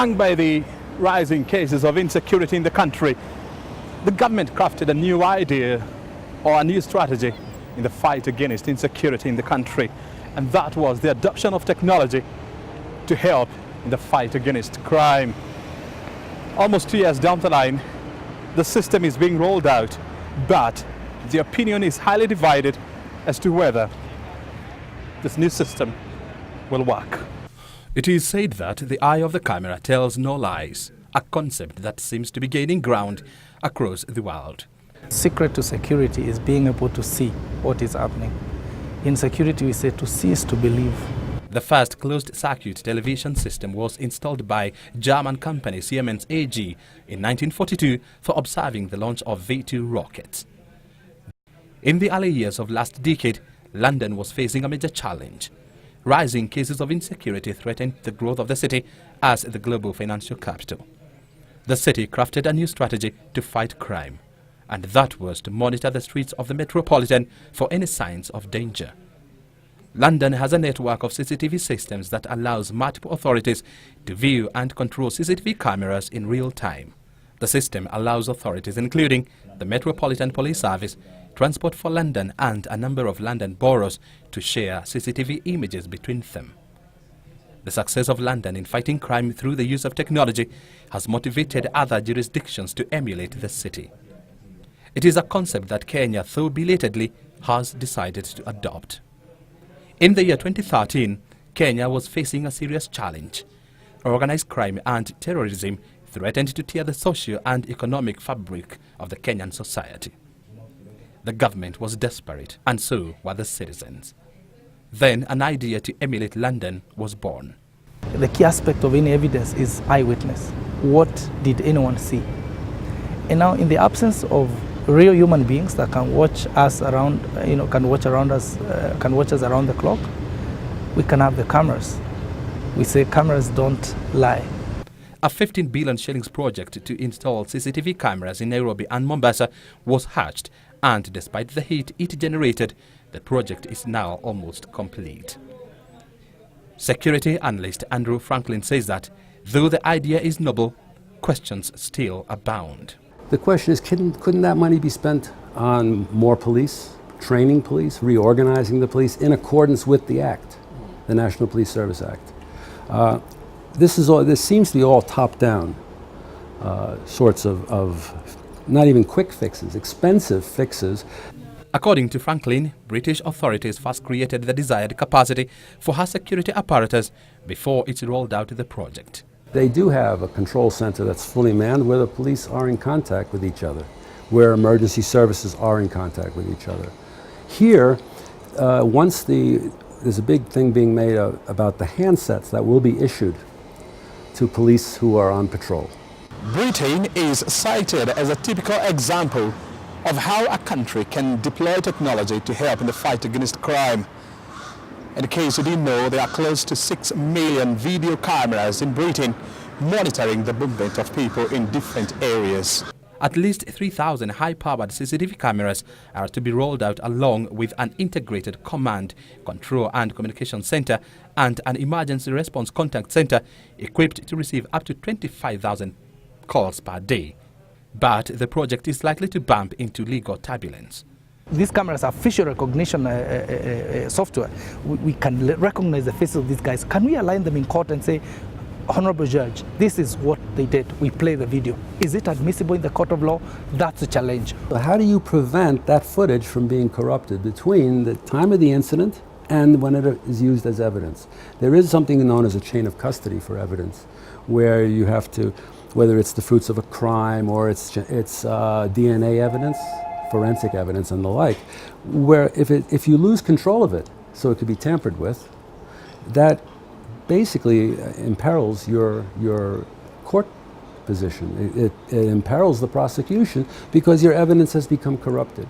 Stung by the rising cases of insecurity in the country, the government crafted a new idea or a new strategy in the fight against insecurity in the country, and that was the adoption of technology to help in the fight against crime. Almost 2 years down the line, the system is being rolled out, but the opinion is highly divided as to whether this new system will work. It is said that the eye of the camera tells no lies, a concept that seems to be gaining ground across the world. Secret to security is being able to see what is happening. In security, we say to see is to believe. The first closed-circuit television system was installed by German company Siemens AG in 1942 for observing the launch of V2 rockets. In the early years of last decade, London was facing a major challenge. Rising cases of insecurity threatened the growth of the city as the global financial capital. The city crafted a new strategy to fight crime, and that was to monitor the streets of the metropolitan for any signs of danger. London has a network of CCTV systems that allows multiple authorities to view and control CCTV cameras in real time. The system allows authorities including the Metropolitan Police Service, Transport for London and a number of London boroughs to share CCTV images between them. The success of London in fighting crime through the use of technology has motivated other jurisdictions to emulate the city. It is a concept that Kenya, though belatedly, has decided to adopt. In the year 2013, Kenya was facing a serious challenge. Organized crime and terrorism threatened to tear the social and economic fabric of the Kenyan society. The government was desperate, and so were the citizens. Then an idea to emulate London was born. The key aspect of any evidence is eyewitness. What did anyone see? And now, in the absence of real human beings that can watch us around, can watch us around the clock, we can have the cameras. We say cameras don't lie. A 15 billion shillings project to install CCTV cameras in Nairobi and Mombasa was hatched, and despite the heat it generated, the project is now almost complete. Security analyst Andrew Franklin says that, though the idea is noble, questions still abound. The question is, couldn't that money be spent on more police, training police, reorganizing the police in accordance with the Act, the National Police Service Act? This seems to be all top-down sorts of not even quick fixes, expensive fixes. According to Franklin, British authorities first created the desired capacity for her security apparatus before it rolled out the project. They do have a control center that's fully manned where the police are in contact with each other, where emergency services are in contact with each other. Here, there's a big thing being made about the handsets that will be issued to police who are on patrol. Britain is cited as a typical example of how a country can deploy technology to help in the fight against crime. In case you didn't know, there are close to 6 million video cameras in Britain monitoring the movement of people in different areas. At least 3,000 high-powered CCTV cameras are to be rolled out along with an integrated command, control and communication center and an emergency response contact center equipped to receive up to 25,000 calls per day. But the project is likely to bump into legal turbulence. These cameras are facial recognition software. We can recognize the faces of these guys. Can we align them in court and say, Honorable Judge, this is what they did. We play the video. Is it admissible in the court of law? That's a challenge. How do you prevent that footage from being corrupted between the time of the incident and when it is used as evidence? There is something known as a chain of custody for evidence, where you have to, whether it's the fruits of a crime or it's DNA evidence, forensic evidence and the like, where if you lose control of it, so it could be tampered with, that basically imperils your court position. It imperils the prosecution because your evidence has become corrupted.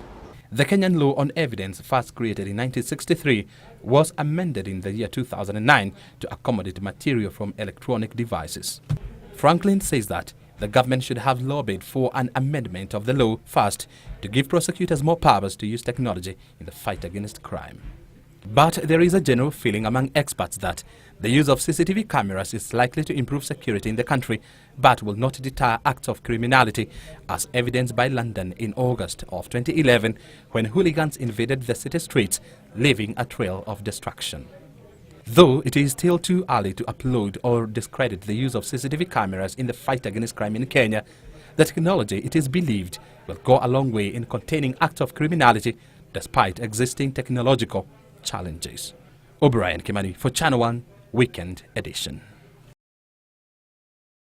The Kenyan law on evidence, first created in 1963, was amended in the year 2009 to accommodate material from electronic devices. Franklin says that the government should have lobbied for an amendment of the law first to give prosecutors more powers to use technology in the fight against crime. But there is a general feeling among experts that the use of CCTV cameras is likely to improve security in the country, but will not deter acts of criminality, as evidenced by London in August of 2011, when hooligans invaded the city streets, leaving a trail of destruction. Though it is still too early to upload or discredit the use of CCTV cameras in the fight against crime in Kenya, the technology, it is believed, will go a long way in containing acts of criminality despite existing technological challenges. O'Brien Kimani for Channel 1 Weekend Edition.